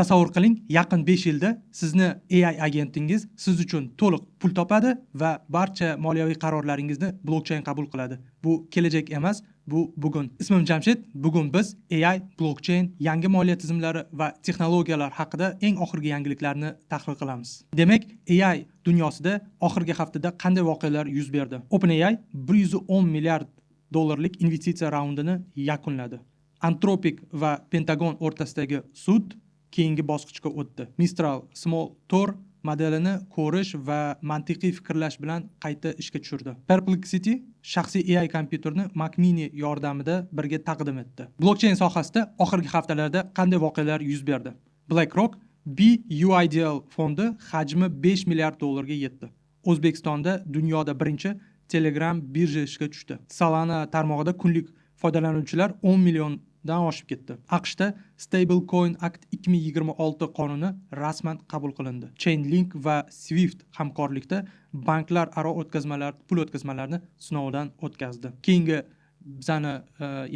Tasavvur qiling, yaqin 5 yilda sizni AI agentingiz siz uchun to'liq pul topadi va barcha moliyaviy qarorlaringizni blockchain qabul qiladi. Bu kelajak emas, bu bugun. Ismim Jamshid. Bugun biz AI, blockchain, yangi moliya tizimlari va texnologiyalar haqida eng oxirgi yangiliklarni tahlil qilamiz. Demak, AI dunyosida oxirgi haftada qanday voqealar yuz berdi? OpenAI 110 milliard dollarlik investitsiya raundini yakunladi. Anthropic va Pentagon o'rtasidagi sud keyingi bosqichga o'tdi. Mistral Small Tor modelini ko'rish va mantiqiy fikrlash bilan qayta ishga tushirdi. Perplexity shaxsiy AI kompyuterni Mac Mini yordamida birga taqdim etdi. Blockchain sohasida oxirgi haftalarda qanday voqealar yuz berdi? BlackRock BUIDL fondi hajmi 5 milliard dollarga yetdi. O'zbekistonda dunyoda birinchi Telegram birja ishga tushdi. Solana tarmog'ida kunlik foydalanuvchilar 10 milliondan oshib ketdi. AQShda Stablecoin Act 2026 qonuni rasman qabul qilindi. Chainlink va Swift hamkorlikda banklar aro o'tkazmalar, pul o'tkazmalarini sinovdan o'tkazdi. Keyingi bizani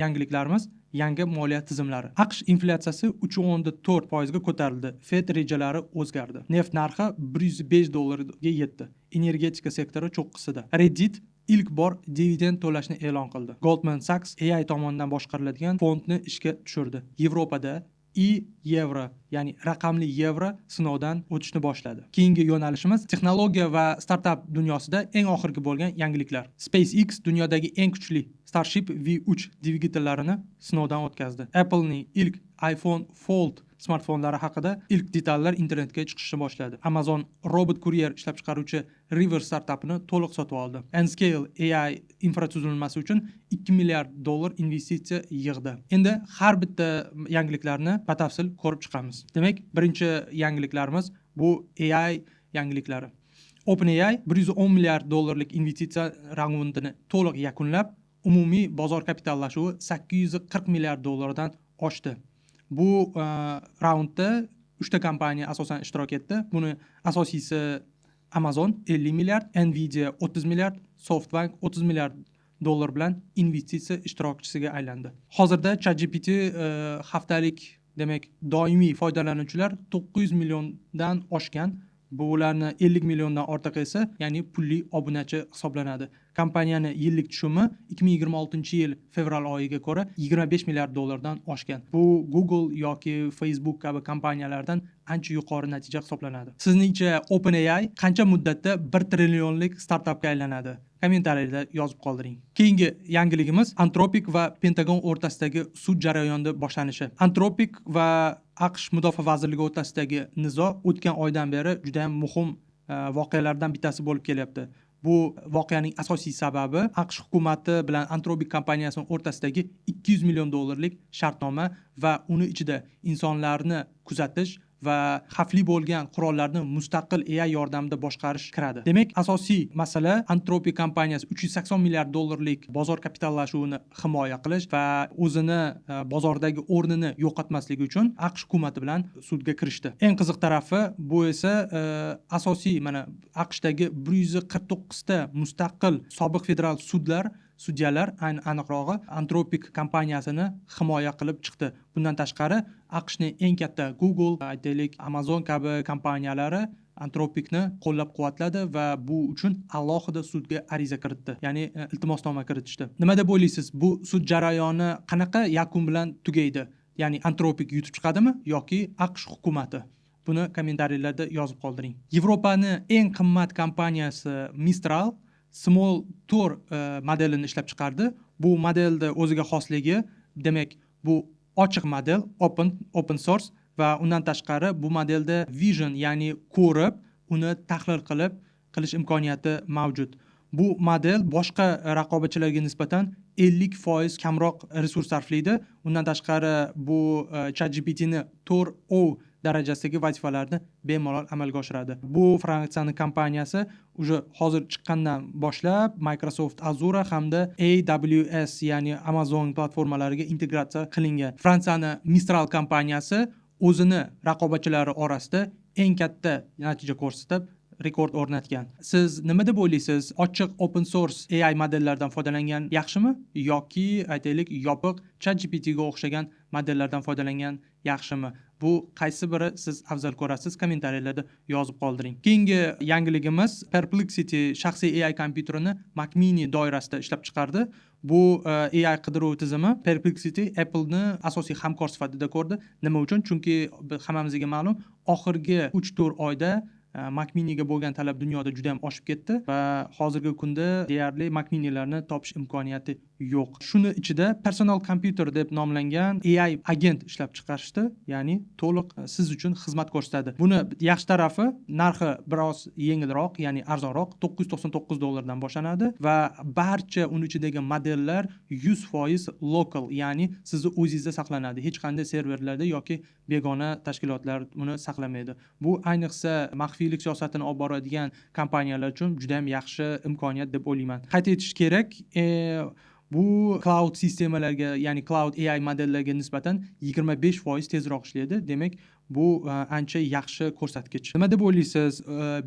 yangiliklarimiz yangi moliya tizimlari. AQSh inflyatsiyasi 3.4% ga ko'tarildi. Fed rejalari o'zgardi. Neft narxi 105 dollarga yetdi. Energetika sektori cho'qqisida. Reddit ilk bor dividend to'lashni e'lon qildi. Goldman Sachs AI tomonidan boshqariladigan fondni ishga tushirdi. Yevropada yevro, ya'ni raqamli yevro sinovdan o'tishni boshladi. Keyingi yo'nalishimiz texnologiya va startap dunyosida eng oxirgi bo'lgan yangiliklar. SpaceX dunyodagi eng kuchli Starship V3 dvigatellarini sinovdan o'tkazdi. Apple'ning ilk iPhone Fold smartfonlari haqida ilk detallar internetga chiqishni boshladi. Amazon robot kuryer ishlab chiqaruvchi River startapini to'liq sotib oldi. Nscale AI infratuzilmasi uchun 2 milliard dollar investitsiya yig'di. Endi har bitta yangiliklarni batafsil ko'rib chiqamiz. Demak, birinchi yangiliklarimiz bu AI yangiliklari. OpenAI 110 milliard dollarlik investitsiya raundini to'liq yakunlab, umumiy bozor kapitallashuvi 840 milliard dollardan oshdi. Bu raundda 3 ta kompaniya asosan ishtirok etdi. Buni asosiysi Amazon 50 milliard, Nvidia 30 milliard, SoftBank 30 milliard dollar bilan investitsiya ishtirokchisiga aylandi. Hozirda ChatGPT haftalik, demak, doimiy foydalanuvchilar 900 milliondan oshgan. Bularni 50 milliondan ortiq esa, ya'ni pulli obunachi hisoblanadi. Kompaniyani yillik tushumi 2026-yil fevral oyiga ko'ra 25 milliard dollardan oshgan. Bu Google yoki Facebook kabi kompaniyalardan ancha yuqori natija hisoblanadi. Sizningcha OpenAI qancha muddatda 1 trillionlik startapga aylanadi? Kommentariyada yozib qoldiring. Keyingi yangiligimiz Anthropic va Pentagon o'rtasidagi sud jarayoni boshlanishi. Anthropic va AQSh Mudofaa vazirligi o'rtasidagi nizo o'tgan oydan beri juda ham muhim voqealardan bittasi bo'lib kelyapti. Bu voqeaning asosiy sababi AQSh hukumati bilan Anthropic kompaniyasining o'rtasidagi 200 million dollarlik shartnoma va uni ichida insonlarni kuzatish va xavfli bo'lgan qurollarni mustaqil AI yordamida boshqarish kiradi. Demak, asosiy masala Anthropic kompaniyasi 380 milliard dollarlik bozor kapitallashuvini himoya qilish va o'zini bozordagi o'rnini yo'qotmasligi uchun AQSh hukumati bilan sudga kirishdi. Eng qiziq tarafi bu esa asosiy mana AQShdagi 149 ta mustaqil sobiq federal sudyalar aniqrog'i Anthropic kompaniyasini himoya qilib chiqdi. Bundan tashqari AQShning eng katta Google, aytaylik, Amazon kabi kompaniyalari Anthropicni qo'llab-quvvatladi va bu uchun alohida sudga ariza kiritdi. Ya'ni iltimosnoma kiritishdi. Nima deb o'ylaysiz? Bu sud jarayoni qanaqa yakun bilan tugaydi? Ya'ni Anthropic yutib chiqadimi yoki AQSh hukumati? Buni kommentariylarda yozib qoldiring. Yevropaning eng qimmat kompaniyasi Mistral Small Tor modelini ishlab chiqardi. Bu modelda o'ziga xosligi, demak, bu ochiq model, open source va undan tashqari bu modelda vision, ya'ni ko'rib, uni tahlil qilish imkoniyati mavjud. Bu model boshqa raqobatchilarga nisbatan 50% kamroq resurs sarflaydi. Undan tashqari bu ChatGPTni Tor-O darajasidagi vazifalarni bemalol amalga oshiradi. Bu Fransiyaning kompaniyasi hozir chiqqandan boshlab Microsoft Azure hamda AWS, ya'ni Amazon platformalariga integratsiya qilingan. Fransiyaning Mistral kompaniyasi o'zini raqobatchilari orasida eng katta natija ko'rsatib, rekord o'rnatgan. Siz nima deb o'ylaysiz? Ochiq open source AI modellardan foydalangan yaxshimi yoki aytaylik yopiq ChatGPT ga o'xshagan modellardan foydalangan yaxshimi? Bu qaysi biri siz afzal ko'rasiz? Kommentariyalarda yozib qoldiring. Keyingi yangiligimiz Perplexity shaxsiy AI kompyuterini Mac Mini doirasida ishlab chiqardi. Bu AI qidiruv tizimi Perplexity Apple'ni asosiy hamkor sifatida ko'rdi. Nima uchun? Chunki hammamizga ma'lum, oxirgi 3-4 oyda Mac Mini'ga bo'lgan talab dunyoda juda ham oshib ketdi va hozirgi kunda deyarli Mac Mini'larni topish imkoniyati yo'q. Shuni ichida personal computer deb nomlangan AI agent ishlab chiqarishdi, ya'ni to'liq siz uchun xizmat ko'rsatadi. Buni yaxshi tarafi narxi biroz yengilroq, ya'ni arzonroq, $999 dan boshlanadi va barcha uni ichidagi modellar 100% local, ya'ni sizni o'zingizda saqlanadi. Hech qanday serverlarda yoki begona tashkilotlar uni saqlamaydi. Bu ayniqsa maxfiylik siyosatini olib boradigan kompaniyalar uchun juda ham yaxshi imkoniyat deb o'ylayman. Qayd etish kerak, bu cloud sistemalarga, ya'ni cloud AI modellarga nisbatan 25% tezroq ishlaydi. Demak, bu ancha yaxshi ko'rsatkich. Nima deb o'ylaysiz?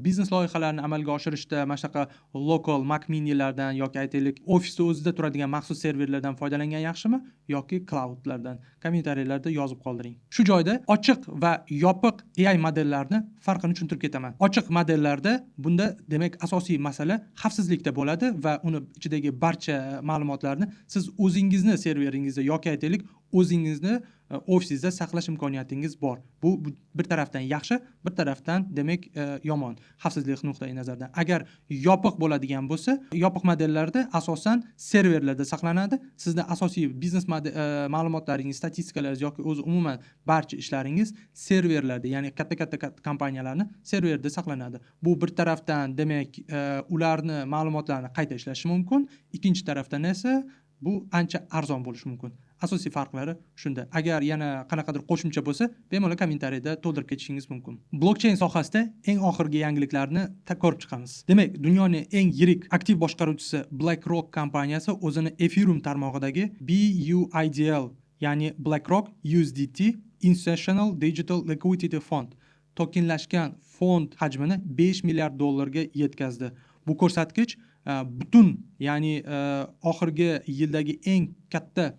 Biznes loyihalarini amalga oshirishda mana shunaqa local Mac Mini'lardan yoki aytaylik ofisda o'zida turadigan maxsus serverlardan foydalangan yaxshimi yoki cloudlardan? Kommentariyalarda yozib qoldiring. Shu joyda ochiq va yopiq AI modellarni farqini tushuntirib ketaman. Ochiq modellarda bunda demak asosiy masala xavfsizlikda bo'ladi va uni ichidagi barcha ma'lumotlarni siz o'zingizni serveringizda yoki aytaylik o'zingizni ofisingizda saqlash imkoniyatingiz bor. Bu bir tarafdan yaxshi, bir tarafdan demak yomon xavfsizlik nuqtai nazaridan. Agar yopiq bo'ladigan bo'lsa, yopiq modellarda asosan serverlarda saqlanadi. Sizning asosiy biznes ma'lumotlaringiz, statistikalar yoki o'zi umuman barcha ishlaringiz serverlarda, ya'ni katta kompaniyalarni serverda saqlanadi. Bu bir tarafdan demak ularni ma'lumotlarini qayta ishlashi mumkin, ikkinchi tarafdan esa bu ancha arzon bo'lishi mumkin. Asosiy farqlari shunda. Agar yana qanaqadir qo'shimcha bo'lsa, bemalol kommentariyada to'ldirib ketishingiz mumkin. Blockchain sohasida eng oxirgi yangiliklarni ko'rib chiqamiz. Demak, dunyoning eng yirik aktiv boshqaruvchisi BlackRock kompaniyasi o'zini Ethereum tarmog'idagi BUIDL, ya'ni BlackRock USDT Institutional Digital Liquidity Fund tokenlashgan fond hajmini $5 milliard ga yetkazdi. Bu ko'rsatkich butun, ya'ni oxirgi yildagi eng katta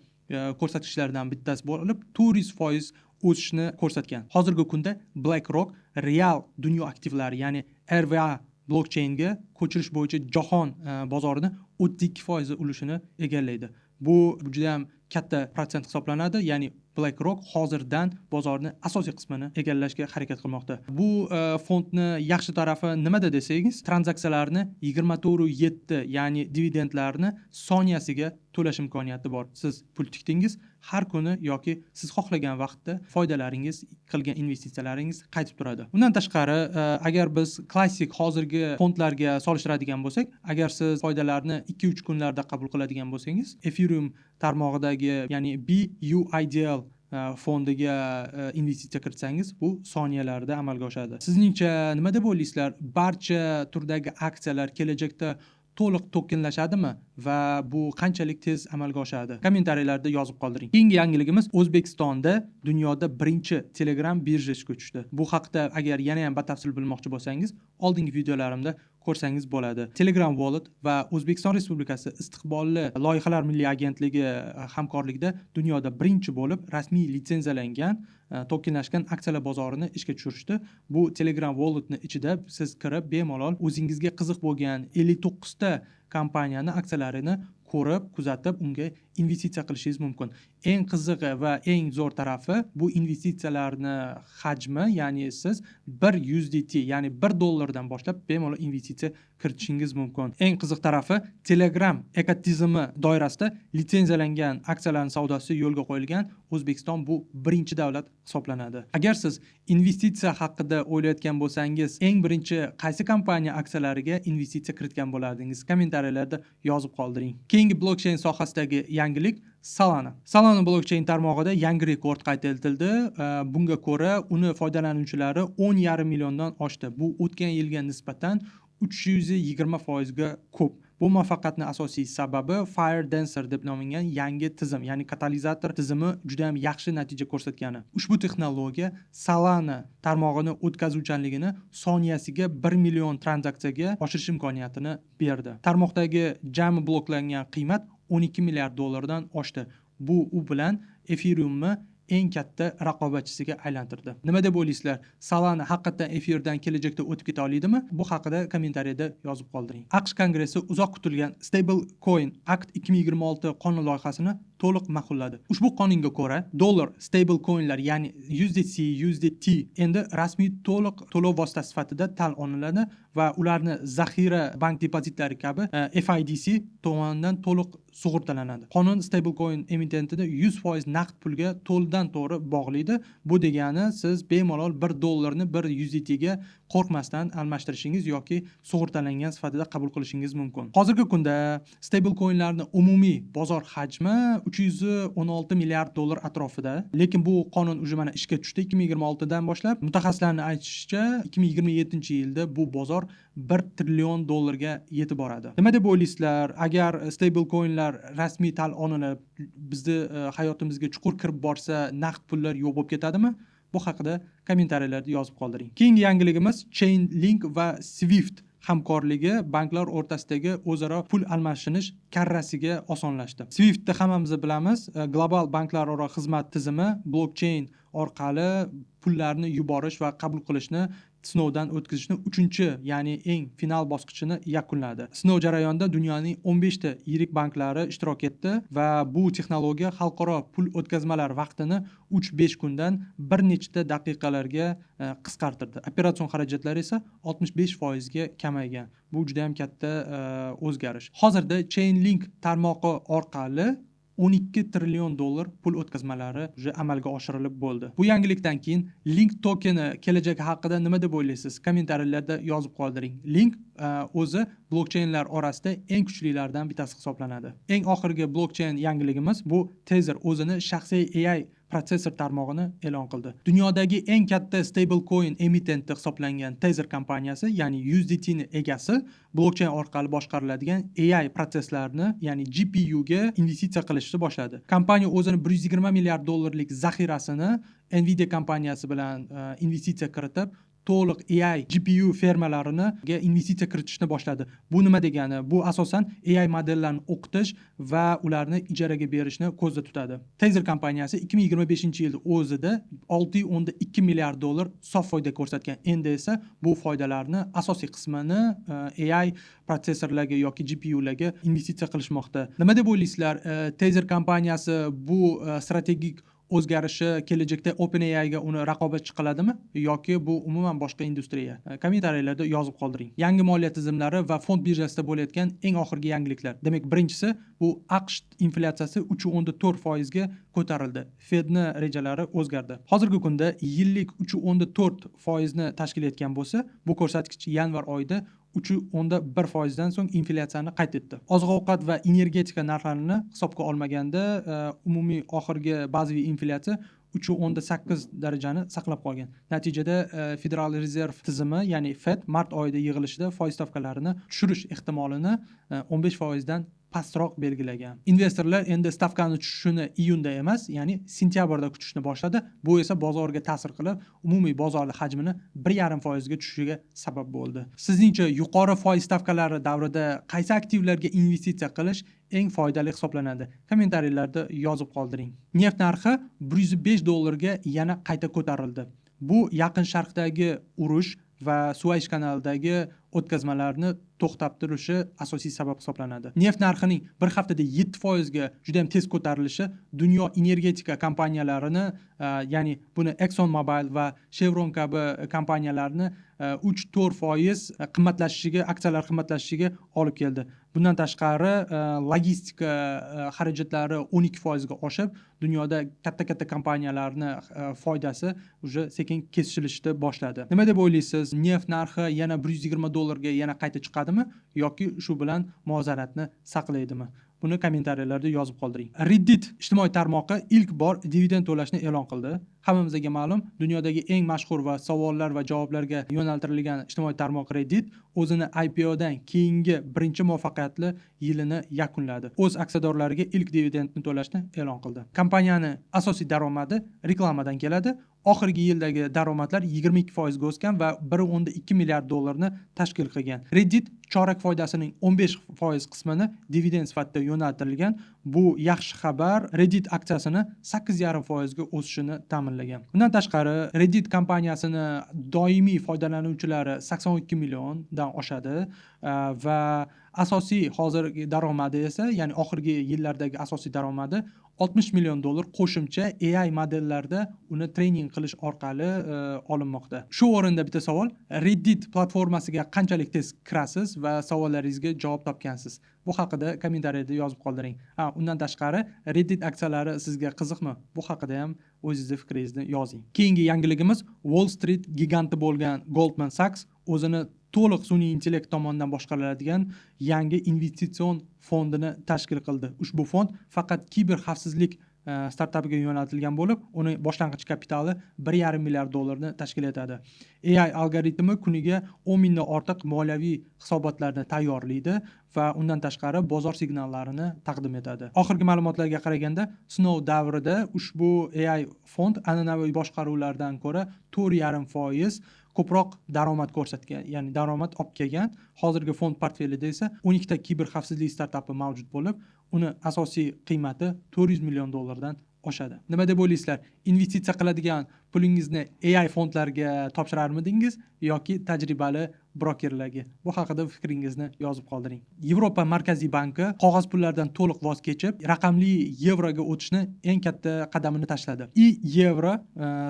ko'rsatkichlardan bittasi bo'lib 400% o'sishni ko'rsatgan. Hozirgi kunda BlackRock real dunyo aktivlari, ya'ni RVA blockchainga ko'chirish bo'yicha jahon bozorini 32% ulushini egallaydi. Bu juda ham katta protsent hisoblanadi, ya'ni BlackRock hozirdan bozorning asosiy qismini egallashga harakat qilmoqda. Bu fondni yaxshi tarafi nimada desangiz, tranzaksiyalarni 24/7, ya'ni dividendlarni soniyasiga to'lash imkoniyati bor. Siz pul tikdingiz, har kuni yoki siz xohlagan vaqtda foydalaringiz, qilgan investitsiyalaringiz qaytib turadi. Undan tashqari, agar biz klassik hozirgi fondlarga solishtiradigan bo'lsak, agar siz foydalarni 2-3 kunlarda qabul qiladigan bo'lsangiz, Ethereum tarmog'idagi, ya'ni BUIDL fondiga investitsiya kiritsangiz, bu soniyalarda amalga oshadi. Sizningcha nima deb o'ylaysizlar? Barcha turdagi aksiyalar kelajakda to'liq tokenlashadimi va bu qanchalik tez amalga oshadi? Kommentariyalarda yozib qoldiring. Keyingi yangiligimiz O'zbekistonda dunyoda birinchi Telegram birjasiga tushdi. Bu haqda agar yana ham batafsil bilmoqchi bo'lsangiz, oldingi videolarimda ko'rsangiz bo'ladi. Telegram Wallet va O'zbekiston Respublikasi istiqbolli loyihalar milliy agentligi hamkorligida dunyoda birinchi bo'lib rasmiy litsenziyalangan tokenlashgan aksiyalar bozorini ishga tushirishdi. Bu Telegram Walletni ichida siz kirib bemalol o'zingizga qiziq bo'lgan 59 ta kompaniyani aksiyalarini ko'rib, kuzatib, unga investitsiya qilishingiz mumkin. Eng qizig'i va eng zo'r tarafi bu investitsiyalarni hajmi, ya'ni siz 1 USDT, ya'ni $1 boshlab bemalol investitsiya kiritishingiz mumkin. Eng qiziq tarafi Telegram ekotizimi doirasida litsenziyalangan aksiyalarning savdosi yo'lga qo'yilgan. O'zbekiston bu birinchi davlat hisoblanadi. Agar siz investitsiya haqida o'ylayotgan bo'lsangiz, eng birinchi qaysi kompaniya aksiyalariga investitsiya kiritgan bo'lardingiz? Kommentariyalarda yozib qoldiring. Keyingi blockchain sohasidagi yangilik Solana blockchain tarmog'ida yangi rekord qayd etildi. Bunga ko'ra, uni foydalanuvchilari 10,5 milliondan oshdi. Bu o'tgan yilga nisbatan 320% ga ko'p. Bu muvaffaqiyatning asosiy sababi Fire Dancer deb nomlangan yangi tizim, ya'ni katalizator tizimi juda ham yaxshi natija ko'rsatgani. Ushbu texnologiya Solana tarmog'ini o'tkazuvchanligini soniyasiga 1 million tranzaksiyaga oshirish imkoniyatini berdi. Tarmoqdagi jami bloklangan qiymat 12 milliard dollardan oshdi. Bu u bilan Ethereumni eng katta raqobatchisiga aylantirdi. Nima deb o'ylaysizlar? Solana haqiqatan efirdan kelajakda o'tib keta oladimi? Bu haqida kommentariyada yozib qoldiring. AQSh Kongressi uzoq kutilgan Stablecoin Act 2026 qonun loyihasini to'liq ma'qulladi. Ushbu qonunga ko'ra, dollar stablecoinlar, ya'ni USDC, USDT endi rasmiy to'liq to'lov vositasi sifatida tan olinadi va ularni zaxira bank depozitlari kabi FIDC tomonidan to'liq sug'urtalanadi. Qonun stablecoin emitentini 100% naqd pulga to'ldan to'g'ri bog'laydi. Bu degani siz bemalol 1 dollarni 1 USDT ga qo'rqmasdan almashtirishingiz yoki sug'urtalangan sifatida qabul qilishingiz mumkin. Hozirgi kunda stablecoinlarning umumiy bozor hajmi 316 milliard dollar atrofida. Lekin bu qonun uje mana ishga tushdi 2026 dan boshlab. Mutaxassislarning aytishicha 2027-yilda bu bozor 1 trillion dollarga yetib boradi. Nima deb o'ylaysizlar? Agar stablecoinlar rasmiy tan olinib, bizni hayotimizga chuqur kirib borsa, naqd pullar yo'q bo'lib ketadimi? Bu haqida kommentariyalarda yozib qoldiring. Keyingi yangiligimiz Chainlink va Swift hamkorligi banklar o'rtasidagi o'zaro pul almashish karrasiga osonlashdi. Swift'ni hammamiz bilamiz, global banklararo xizmat tizimi blockchain orqali pullarni yuborish va qabul qilishni sinovdan o'tkazishni 3-chi, ya'ni eng final bosqichini yakunladi. Sinov jarayonida dunyoning 15 ta yirik banklari ishtirok etdi va bu texnologiya xalqaro pul o'tkazmalar vaqtini 3-5 kundan bir nechta daqiqalarga qisqartirdi. Operatsion xarajatlari esa 65% ga kamaygan. Bu juda ham katta o'zgarish. Hozirda Chainlink tarmog'i orqali 12 trillion dollar pul o'tkazmalari уже amalga oshirilib bo'ldi. Bu yangilikdan keyin Link tokeni kelajagi haqida nima deb o'ylaysiz? Kommentariyalarda yozib qoldiring. Link o'zi blockchainlar orasida eng kuchlilardan bittasi hisoblanadi. Eng oxirgi blockchain yangiligimiz bu Tether o'zini shaxsiy AI protsessor tarmog'ini e'lon qildi. Dunyodagi eng katta stablecoin emitenti hisoblangan Tether kompaniyasi, ya'ni USDT ni egasi, blockchain orqali boshqariladigan AI protsesslarini, ya'ni GPU ga investitsiya qilishni boshladi. Kompaniya o'zini 120 milliard dollarlik zaxirasini Nvidia kompaniyasi bilan investitsiya kiritib, to'liq AI GPU fermalarini investitsiya kiritishni boshladi. Bu nima degani? Bu asosan AI modellarini o'qitish va ularni ijaraga berishni ko'zda tutadi. Tether kompaniyasi 2025-yilda o'zida 6.2 milliard dollar sof foyda ko'rsatgan. Endi esa bu foydalarni asosiy qismini AI protsessorlarga yoki GPUlarga investitsiya qilishmoqda. Nima deb o'ylaysizlar? Tether kompaniyasi bu strategik o'zgarishi kelajakda OpenAI ga uni raqobatchi qiladimi yoki bu umuman boshqa industriya? Kommentariyalarda yozib qoldiring. Yangi moliya tizimlari va fond birjasida bo'layotgan eng oxirgi yangiliklar. Demak, birinchisi bu AQSh inflyatsiyasi 3.4% ga ko'tarildi. Fedni rejalari o'zgardi. Hozirgi kunda yillik 3.4% ni tashkil etgan bo'lsa, bu ko'rsatkich yanvar oyida 3.1% dan so'ng inflyatsiyani qayd etdi. Oziq-ovqat va energetika narxlarini hisobga olmaganda umumiy oxirgi bazaviy inflyatsiya 3.8 darajani saqlab qolgan. Natijada Federal Rezerv tizimi, ya'ni Fed mart oyida yig'ilishida foiz stavkalarini tushirish ehtimolini 15% dan pastroq belgilagan. Investorlar endi stavkani tushishini iyunda emas, ya'ni sentyabrda kutishni boshladi. Bu esa bozorga ta'sir qilib, umumiy bozor hajmini 1.5% ga tushishiga sabab bo'ldi. Sizningcha yuqori foiz stavkalari davrida qaysi aktivlarga investitsiya qilish eng foydali hisoblanadi? Kommentariyalarda yozib qoldiring. Neft narxi 105 dollarga yana qayta ko'tarildi. Bu Yaqin Sharqdagi urush va Suays kanalidagi o'tkazmalarni to'xtab turishi asosiy sabab hisoblanadi. Neft narxining bir haftada 7% ga juda ham tez ko'tarilishi dunyo energetika kompaniyalarini, ya'ni buni ExxonMobil va Chevron kabi kompaniyalarni 3-4% qimmatlashishiga, aksiyalar qimmatlashishiga olib keldi. Bundan tashqari logistika xarajatlari 12% ga oshib, dunyoda katta-katta kompaniyalarning foydasi uje sekin kesishilishni boshladi. Nima deb o'ylaysiz? Neft narxi yana 120 dollarga yana qayta chiqadimi yoki shu bilan muvozanatni saqlaydimi? Buni kommentariyalarda yozib qoldiring. Reddit ijtimoiy tarmog'i ilk bor dividend to'lashni e'lon qildi. Hammamizga ma'lum, dunyodagi eng mashhur va savollar va javoblarga yo'naltirilgan ijtimoiy tarmoq Reddit o'zini IPOdan keyingi birinchi muvaffaqiyatli yilini yakunladi. O'z aksiyadorlariga ilk dividendni to'lashni e'lon qildi. Kompaniyani asosiy daromadi reklamadan keladi. Oxirgi yildagi daromadlar 22% o'sgan va 1.2 milliard dollarni tashkil qilgan. Reddit chorak foydasining 15% qismini dividend sifatida yo'naltirilgan. Bu yaxshi xabar. Reddit aksiyasini 8.5% ga o'sishini ta'minlagan. Bundan tashqari, Reddit kompaniyasini doimiy foydalanuvchilari 82 milliondan oshadi va asosiy hozirgi daromadi esa, ya'ni oxirgi yillardagi asosiy daromadi 60 million dollar qo'shimcha AI modellarda uni trening qilish orqali olinmoqda. Shu o'rinda bitta savol: Reddit platformasiga qanchalik tez kirasiz va savollaringizga javob topgansiz? Bu haqida kommentariyada yozib qoldiring. Undan tashqari, Reddit aksiyalari sizga qiziqmi? Bu haqida ham o'zingizning fikringizni yozing. Keyingi yangiligimiz Wall Street giganti bo'lgan Goldman Sachs o'zini to'liq sun'iy intellekt tomonidan boshqariladigan yangi investitsion fondini tashkil qildi. Ushbu fond faqat kiber xavfsizlik startapiga yo'naltirilgan bo'lib, uni boshlang'ich kapitali 1.5 milliard dollarni tashkil etadi. AI algoritmi kuniga 10 mingdan ortiq moliyaviy hisobotlarni tayyorlaydi va undan tashqari bozor signallarini taqdim etadi. Oxirgi ma'lumotlarga qaraganda, sinov davrida ushbu AI fond an'anaviy boshqaruvlardan ko'ra 4.5% ko'proq daromad ko'rsatgan, ya'ni daromad olib kelgan. Hozirgi fond portfelida esa 12 ta kiber xavfsizlik startapi mavjud bo'lib, uni asosiy qiymati 400 million dollardan oshadi. Nima deb o'ylaysizlar? Investitsiya qiladigan pulingizni AI fondlarga topshirarmidingiz yoki tajribali brokerlarga? Bu haqida fikringizni yozib qoldiring. Yevropa Markaziy banki qog'oz pullardan to'liq voz kechib, raqamli yevroga o'tishni eng katta qadamini tashladi. Yevro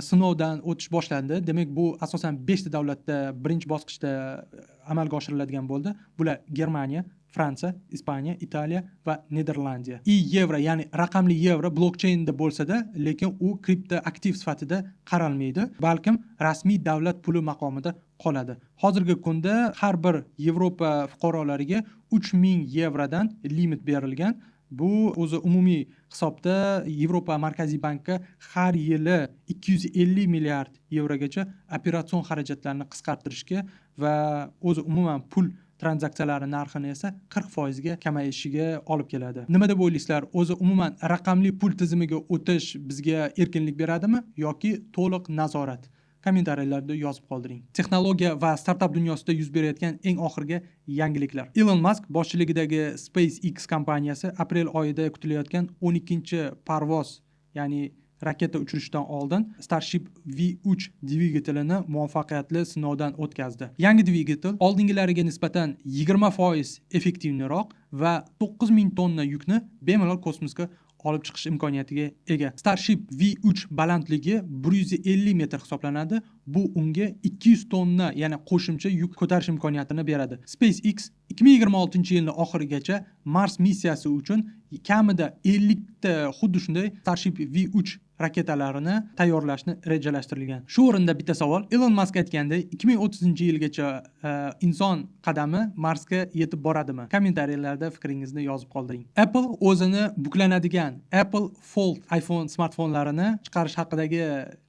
sinovdan o'tish boshlandi. Demak, bu asosan 5 ta davlatda birinchi bosqichda amalga oshiriladigan bo'ldi. Bular Germaniya, Fransiya, Ispaniya, Italiya va Niderlandiya. Yevro, ya'ni raqamli yevro blockchainda bo'lsa-da, lekin u kriptoaktiv sifatida qaralmaydi, balkim rasmiy davlat puli maqomida qoladi. Hozirgi kunda har bir Yevropa fuqarolariga 3000 yevrodan limit berilgan. Bu o'zi umumiy hisobda Yevropa Markaziy banki har yili 250 milliard yevrogacha operatsion xarajatlarni qisqartirishga va o'zi umuman pul tranzaksiyalari narxini esa 40% ga kamayishiga olib keladi. Nima deb o'ylaysizlar? O'zi umuman raqamli pul tizimiga o'tish bizga erkinlik beradimi yoki to'liq nazorat? Kommentariyalarda yozib qoldiring. Texnologiya va startap dunyosida yuz berayotgan eng oxirgi yangiliklar. Elon Musk boshchiligidagi SpaceX kompaniyasi aprel oyida kutilayotgan 12-parvoz, ya'ni raketa uchirishdan oldin Starship V3 dvigatelini muvaffaqiyatli sinovdan o'tkazdi. Yangi dvigatel oldingilariga nisbatan 20% effektivroq va 9000 tonna yukni bemalol kosmosga olib chiqish imkoniyatiga ega. Starship V3 balandligi 150 metr hisoblanadi. Bu unga 200 tonna, ya'ni qo'shimcha yuk ko'tarish imkoniyatini beradi. SpaceX 2026-yilning oxirigacha Mars missiyasi uchun kamida 50 ta xuddi shunday Starship V3 raketalarini tayyorlashni rejalashtirilgan. Shu o'rinda bitta savol: Elon Musk aytgandek, 2030-yilgacha inson qadami Marsga yetib boradimi? Kommentariyalarda fikringizni yozib qoldiring. Apple o'zini buklanadigan Apple Fold iPhone smartfonlarini chiqarish haqidagi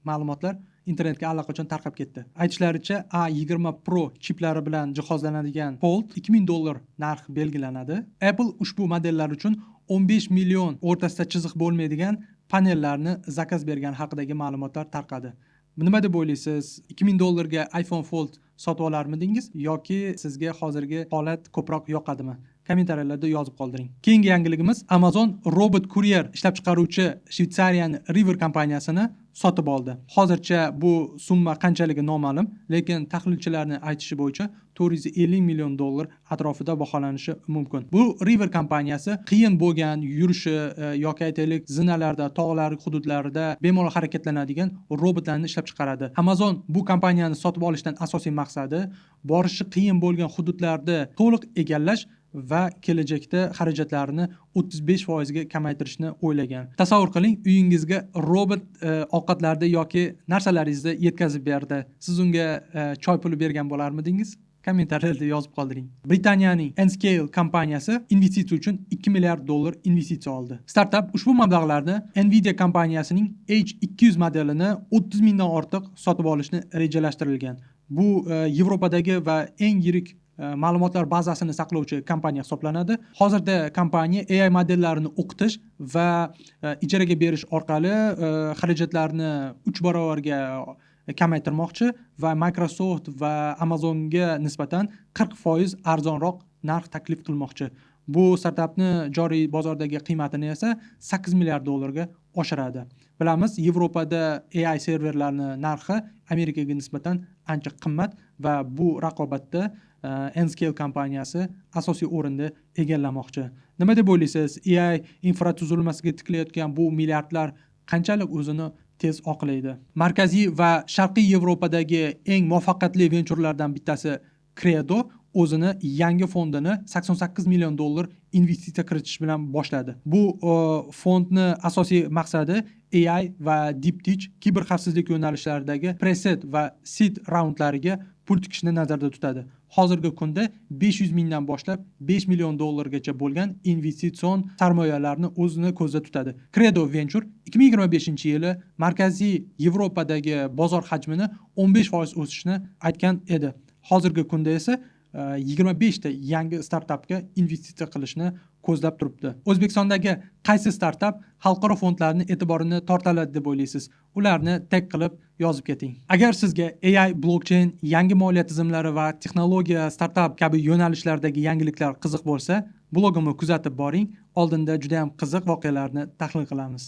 ma'lumotlar internetga allaqachon tarqab ketdi. Aytishlaricha, A20 Pro chiplari bilan jihozlanadigan Fold 2000 dollar narx belgilanadi. Apple ushbu modellar uchun 15 million o'rtasida chiziq bo'lmaydigan panellarni zakaz bergani haqidagi ma'lumotlar tarqadi. Nima deb o'ylaysiz? 2000 dollarga iPhone Fold sotib olarmidingiz yoki sizga hozirgi holat ko'proq yoqadimi? Kommentariyalarda yozib qoldiring. Keyingi yangiligimiz: Amazon robot kuryer ishlab chiqaruvchi Shvetsariyaning River kompaniyasini sotib oldi. Hozircha bu summa qanchaligi noma'lum, lekin tahlilchilarning aytishi bo'yicha 450 million dollar atrofida baholanishi mumkin. Bu River kompaniyasi qiyin bo'lgan yurishi yoki aytaylik zinalarda, tog'lar hududlarida bemalol harakatlanadigan robotlarni ishlab chiqaradi. Amazon bu kompaniyani sotib olishdan asosiy maqsadi borishi qiyin bo'lgan hududlarda to'liq egallash va kelajakda xarajatlarni 35% ga kamaytirishni o'ylagan. Tasavvur qiling, uyingizga robot ovqatlarni yoki narsalaringizni yetkazib berdi. Siz unga choy puli bergan bo'larmidingiz? kommentariyada yozib qoldiring. Britaniyaning Nscale kompaniyasi investitsiya uchun 2 milliard dollar investitsiya oldi. Startap ushbu mablag'larni Nvidia kompaniyasining H200 modelini 30 mingdan ortiq sotib olishni rejalashtirilgan. Bu Yevropadagi va eng yirik ma'lumotlar bazasini saqlovchi kompaniya hisoblanadi. Hozirda kompaniya AI modellarini o'qitish va ijaraga berish orqali xarajatlarni 3 barobarga kamaytirmoqchi va Microsoft va Amazonga nisbatan 40% arzonroq narx taklif qilmoqchi. Bu startapni joriy bozordagi qiymatini esa 8 milliard dollarga oshiradi. Bilamiz, Yevropada AI serverlarni narxi Amerikaga nisbatan ancha qimmat va bu raqobatda Nscale kompaniyasi asosiy o'rinni egallamoqchi. Nima deb o'ylaysiz? AI infratuzilmasiga tikilayotgan bu milliardlar qanchalik o'zini tez oqlaydi? Markaziy va Sharqiy Yevropadagi eng muvaffaqiyatli venturlardan bittasi Credo o'zini yangi fondini 88 million dollar investitsiya kiritish bilan boshladi. Bu fondni asosiy maqsadi AI va DeepTeach kiberxavfsizlik yo'nalishlaridagi preset va seed raundlariga pul tikishni nazarda tutadi. Hozirgi kunda 500 mingdan boshlab 5 million dollargacha bo'lgan investitsion sarmoyalarni o'zini ko'zda tutadi. Credo Venture 2025-yili Markaziy Yevropadagi bozor hajmini 15% o'sishni aytgan edi. Hozirgi kunda esa 25 ta yangi startapga investitsiya qilishni ko'zlab turibdi. O'zbekistondagi qaysi startap xalqaro fondlarning e'tiborini tortadi deb o'ylaysiz? Ularni tag qilib yozib keting. Agar sizga AI, blockchain, yangi moliya tizimlari va texnologiya, startap kabi yo'nalishlardagi yangiliklar qiziq bo'lsa, blogimni kuzatib boring. Oldinda juda ham qiziq voqealarni tahlil qilamiz.